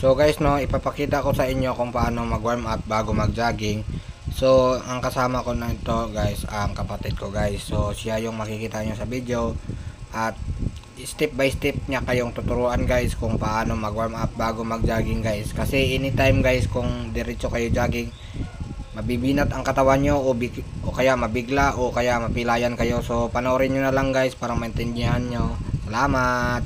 So guys no, ipapakita ko sa inyo kung paano mag-warm up bago mag-jogging. So ang kasama ko na ito guys, ang kapatid ko guys. So siya yung makikita nyo sa video. At step by step niya kayong tuturuan guys kung paano mag-warm up bago mag-jogging guys. Kasi anytime guys kung diretso kayo jogging, mabibinat ang katawan nyo o kaya mabigla o kaya mapilayan kayo. So panoorin nyo na lang guys para maintindihan nyo. Salamat.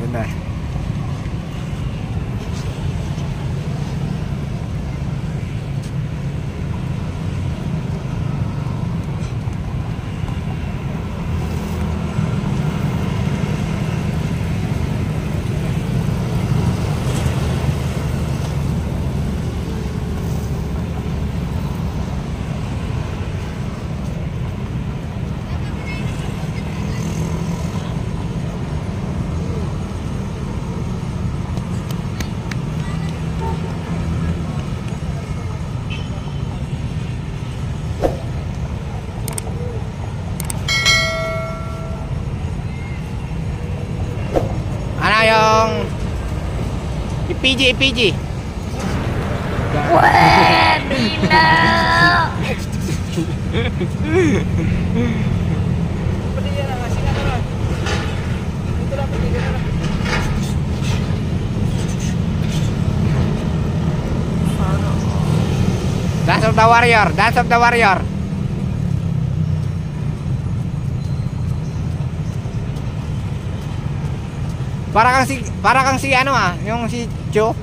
Ganda. Yung IPG Pwedila! Dance of the Warrior, Dance of the Warrior. Para kang si ano yung si Cho.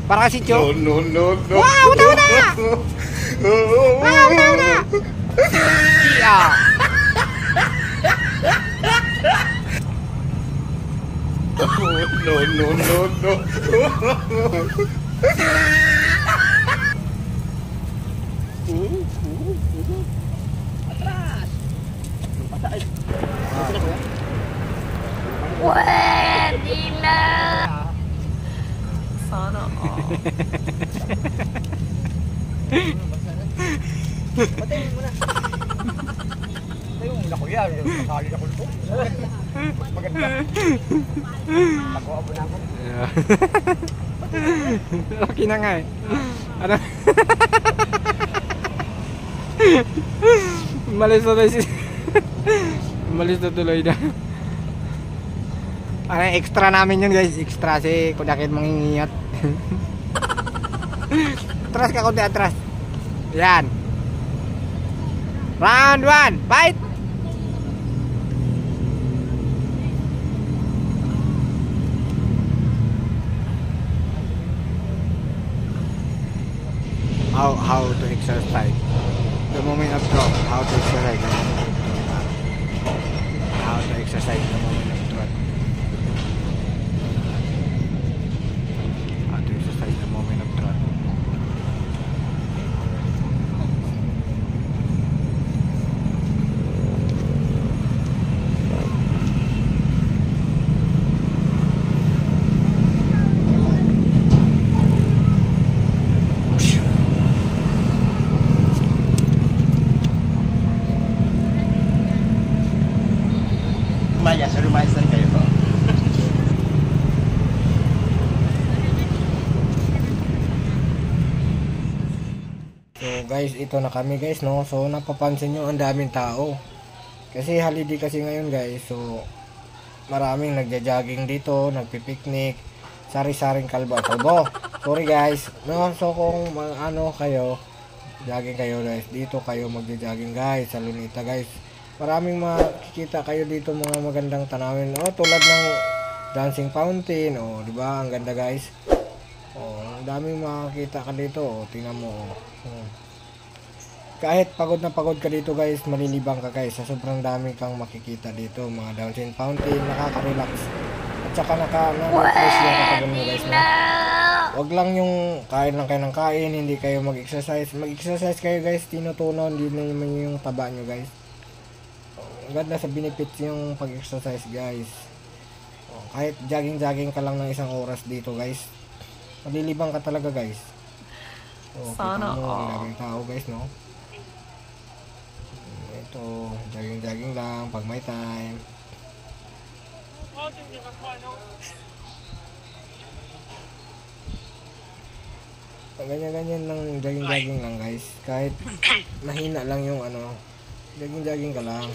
Para kang si Cho. No. Wow, uta. Wow, uta. Iya. No. Atras! Pwedila! Sana all. Patayin mo na. Patayin mo na kuya. Kasali ako nito. Maganda. Pagkawa po na ako. Okay na nga eh. Ano? Malis na tuloy na. Ano, extra namin yun guys. Extra si kudakit mangingiyat. Atras ka kundi atras. Yan. Round 1, fight! How to exercise the moment of drop. How to exercise the moment of drop. How to exercise the moment of drop. How to exercise the moment of drop. Rumaya kayo. So guys, ito na kami guys no. So napapansin nyo ang daming tao. Kasi holiday kasi ngayon guys. So maraming nagja-jogging dito, nagpi-picnic, sari-saring kalbo. Sorry guys. No, so kung ano kayo, jogging kayo guys, dito kayo magja-jogging guys sa Lunita guys. Maraming makikita kayo dito mga magandang tanawin. Oh, tulad ng dancing fountain. Oh, di ba? Ang ganda guys. Oh, ang daming makikita ka dito. Oh, tingnan mo. Oh. Kahit pagod na pagod ka dito guys, malilibang ka guys. Sa sobrang dami kang makikita dito, mga dancing fountain, nakaka-relax. At saka naka-refresh yung katawan mo guys. No? wag lang yung kain lang kayo ng kain, hindi kayo mag-exercise. Mag-exercise kayo guys, tinutunan, hindi naman yung taba nyo guys. Ang ganda sa benefits yung pag-exercise guys. Kahit jogging-jogging ka lang ng 1 oras dito guys, malilibang ka talaga guys. Kita Sana mo, ang all. daming tao guys, no? Ito, jogging-jogging lang pag may time. Ganyan-ganyan lang, jogging-jogging lang guys. Kahit mahina lang yung ano, jogging-jogging ka lang.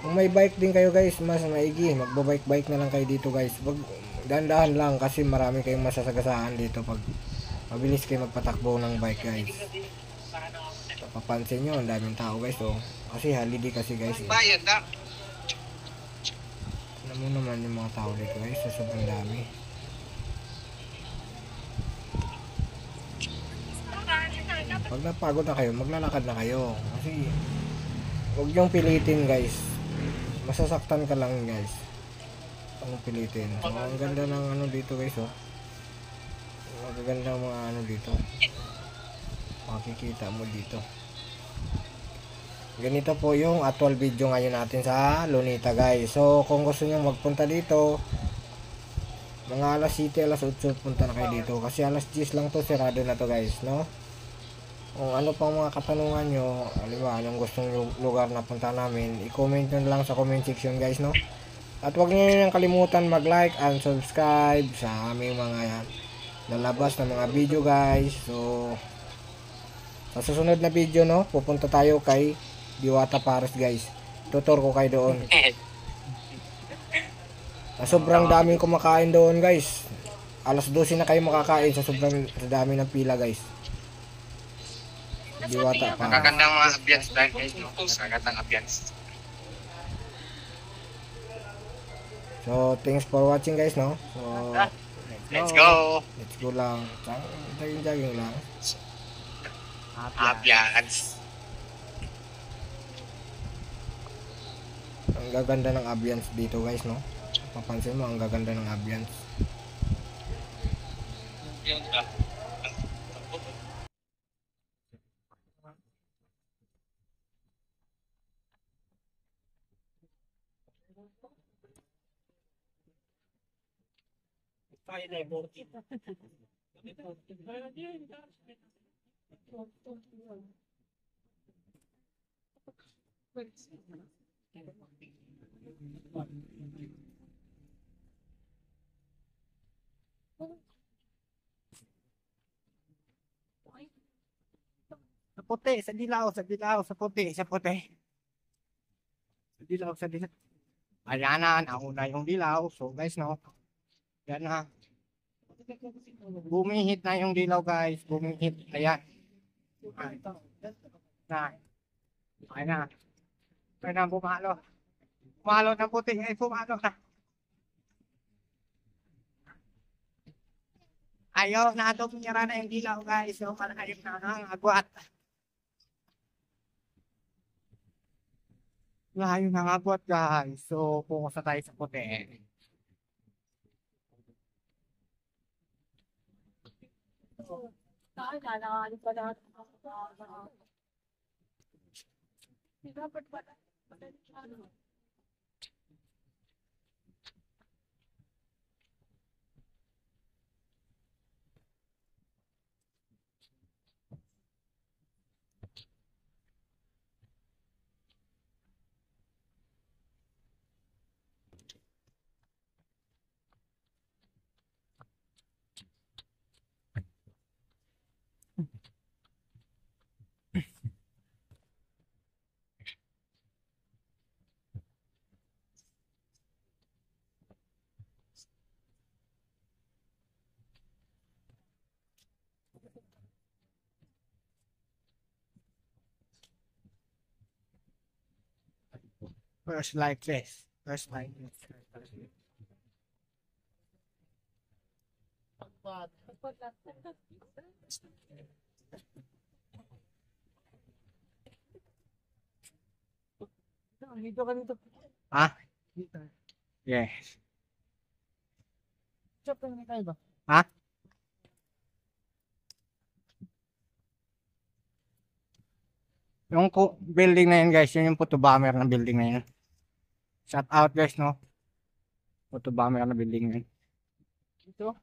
Kung may bike din kayo guys, mas maigi. Magbo-bike-bike na lang kayo dito guys. Wag dahan-dahan lang kasi marami kayong masasagasaan dito pag mabilis kayo magpatakbo ng bike guys. Papansin nyo, ang daming tao guys, oh. Kasi holiday kasi guys. Bayad na. Alam mo naman yung mga tao dito guys, so sobrang dami. Pag napagod na kayo, maglalakad na kayo. Kasi huwag yung pilitin guys. Masasaktan ka lang guys. Huwag yung pilitin. So, ang ganda ng ano dito guys, oh. Ang ganda ng mga ano dito. Makikita mo dito. Ganito po yung actual video ngayon natin sa Lunita guys. So kung gusto nyo magpunta dito, mga alas 7, alas 8 punta na kayo dito. Kasi alas 10 lang to, sirado na to guys, no? Kung ano pang mga katanungan nyo, halimbawa anong gustong lugar na punta namin, i-comment nyo lang sa comment section guys, no? At huwag nyo nang kalimutan mag-like and subscribe sa aming mga lalabas na mga video guys. So sa susunod na video, no, pupunta tayo kay Diwata Paris guys. Tutor ko kayo doon. Sobrang daming kumakain doon guys. Alas 12 na kayo makakain sa sobrang dami ng pila guys. Diwata Paris. Magagandang mga ambience dahil guys, no? Magagandang ambience. So thanks for watching guys, no. So Let's go! let's go lang. Jogging lang. Ambience. Ang gaganda ng ambience dito guys, no. Papansin mo, ang gaganda ng ambience. Sa puti, sa dilaw, sa dilaw, sa puti, sa puti. Sa dilaw, sa dilaw. Ayan na, nauna yung dilaw. So guys, no. Yan na. Bumihit na yung dilaw guys. Bumihit. Ayan. Na. Ayan na. Ayan na, bumalo. Bumalo ng puti. Ay, bumalo na. Ayaw na ito. Punyara na yung dilaw guys. So, malayo na ang agwat. Layo ng agwat guys. So, focus na tayo sa puti. First like this. First like this. Dito ka dito. Ha? Yes. Ha? Yung building na yun guys, yun yung photo bomber na building na yun. Shout out guys, no? Photo bomber na building na yun. Ito.